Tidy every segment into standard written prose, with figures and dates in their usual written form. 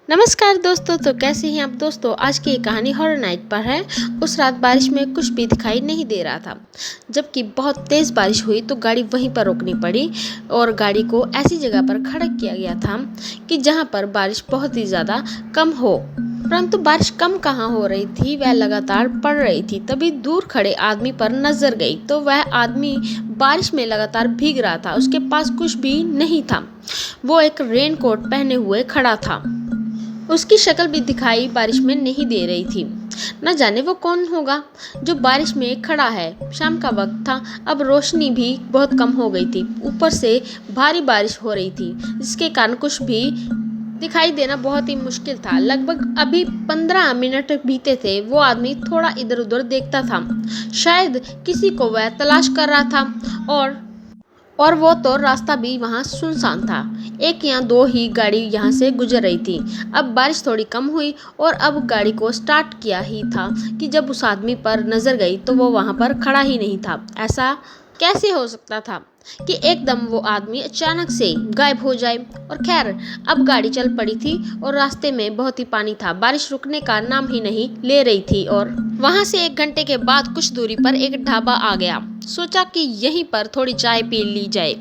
नमस्कार दोस्तों। तो कैसे हैं आप दोस्तों। आज की ये कहानी हॉरर नाइट पर है। उस रात बारिश में कुछ भी दिखाई नहीं दे रहा था। जबकि बहुत तेज़ बारिश हुई तो गाड़ी वहीं पर रोकनी पड़ी और गाड़ी को ऐसी जगह पर खड़ा किया गया था कि जहां पर बारिश बहुत ही ज़्यादा कम हो। परंतु बारिश कम कहाँ हो रही थी, वह लगातार पड़ रही थी। तभी दूर खड़े आदमी पर नजर गई तो वह आदमी बारिश में लगातार भीग रहा था। उसके पास कुछ भी नहीं था। वो एक रेन कोट पहने हुए खड़ा था। उसकी शक्ल भी दिखाई बारिश में नहीं दे रही थी। न जाने वो कौन होगा जो बारिश में खड़ा है। शाम का वक्त था, अब रोशनी भी बहुत कम हो गई थी। ऊपर से भारी बारिश हो रही थी जिसके कारण कुछ भी दिखाई देना बहुत ही मुश्किल था। लगभग अभी 15 मिनट बीते थे। वो आदमी थोड़ा इधर उधर देखता था, शायद किसी को वह तलाश कर रहा था। और वो तो रास्ता भी वहाँ सुनसान था। एक या दो ही गाड़ी यहाँ से गुजर रही थी। अब बारिश थोड़ी कम हुई और अब गाड़ी को स्टार्ट किया ही था कि जब उस आदमी पर नज़र गई तो वो वहाँ पर खड़ा ही नहीं था। ऐसा कैसे हो सकता था कि एकदम वो आदमी अचानक से गायब हो जाए। और खैर, अब गाड़ी चल पड़ी थी और रास्ते में बहुत ही पानी था। बारिश रुकने का नाम ही नहीं ले रही थी और वहाँ से 1 घंटे के बाद कुछ दूरी पर एक ढाबा आ गया। सोचा कि यहीं पर थोड़ी चाय पी ली जाए।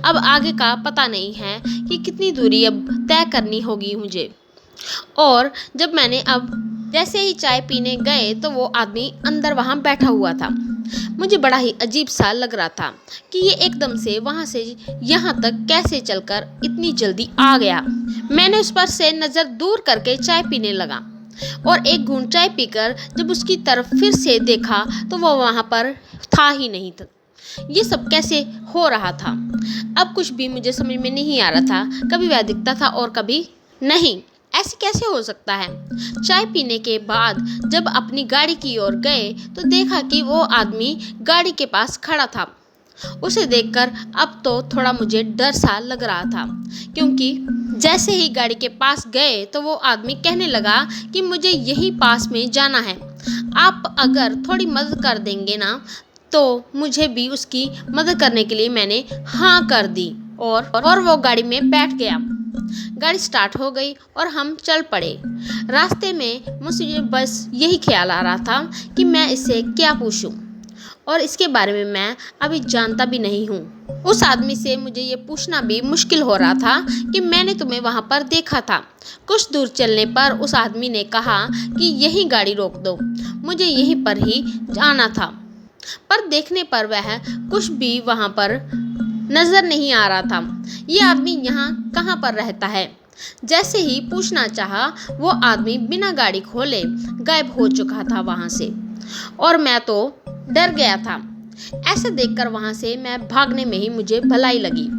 अब आगे का पता नहीं है कि कितनी दूरी अब तय करनी होगी मुझे। और जब मैंने अब जैसे ही चाय पीने गए तो वो आदमी अंदर वहाँ बैठा हुआ था। मुझे बड़ा ही अजीब सा लग रहा था कि ये एकदम से वहाँ से यहाँ तक कैसे चलकर इतनी जल्दी आ गया। मैंने उस पर से नज़र दूर करके चाय पीने लगा और एक घूंट चाय पीकर जब उसकी तरफ फिर से देखा तो वो वहाँ पर था ही नहीं था। ये सब कैसे हो रहा था, अब कुछ भी मुझे समझ में नहीं आ रहा था। कभी वह दिखता था और कभी नहीं। ऐसे कैसे हो सकता है। चाय पीने के बाद जब अपनी गाड़ी की ओर गए तो देखा कि वो आदमी गाड़ी के पास खड़ा था। उसे देखकर अब तो थोड़ा मुझे डर सा लग रहा था, क्योंकि जैसे ही गाड़ी के पास गए तो वो आदमी कहने लगा कि मुझे यही पास में जाना है। आप अगर थोड़ी मदद कर देंगे ना तो मुझे भी उसकी मदद करने के लिए मैंने हाँ कर दी और वो गाड़ी में बैठ गया। गाड़ी स्टार्ट हो गई और हम चल पड़े। रास्ते में मुझे बस यही ख्याल आ रहा था कि मैं इससे क्या पूछूं और इसके बारे में मैं अभी जानता भी नहीं हूँ। उस आदमी से मुझे ये पूछना भी मुश्किल हो रहा था कि मैंने तुम्हें वहाँ पर देखा था। कुछ दूर चलने पर उस आदमी ने कहा कि यहीं गाड़ी रोक दो, मुझे यहीं पर ही आना था। पर देखने पर वह कुछ भी वहाँ पर नज़र नहीं आ रहा था। ये आदमी यहाँ कहाँ पर रहता है। जैसे ही पूछना चाहा वो आदमी बिना गाड़ी खोले गायब हो चुका था वहाँ से और मैं तो डर गया था। ऐसा देखकर वहाँ से मैं भागने में ही मुझे भलाई लगी।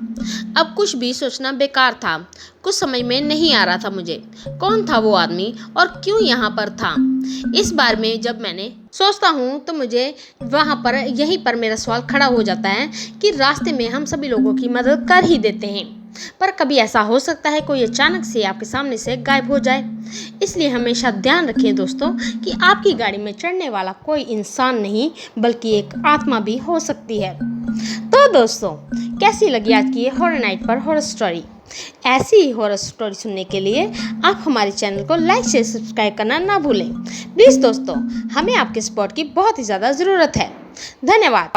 अब कुछ भी सोचना बेकार था। कुछ समझ में नहीं आ रहा था मुझे कौन था वो आदमी और क्यों यहाँ पर था। इस बारे में जब मैंने सोचता हूँ तो मुझे वहाँ पर यहीं पर मेरा सवाल खड़ा हो जाता है कि रास्ते में हम सभी लोगों की मदद कर ही देते हैं, पर कभी ऐसा हो सकता है कोई अचानक से आपके सामने से गायब हो जाए। इसलिए हमेशा ध्यान रखें दोस्तों कि आपकी गाड़ी में चढ़ने वाला कोई इंसान नहीं बल्कि एक आत्मा भी हो सकती है। तो दोस्तों, कैसी लगी आज की ये हॉरर नाइट पर हॉरर स्टोरी। ऐसी ही हॉरर स्टोरी सुनने के लिए आप हमारे चैनल को लाइक शेयर सब्सक्राइब करना ना भूलें। प्लीज़ दोस्तों, हमें आपके सपोर्ट की बहुत ही ज़्यादा ज़रूरत है। धन्यवाद।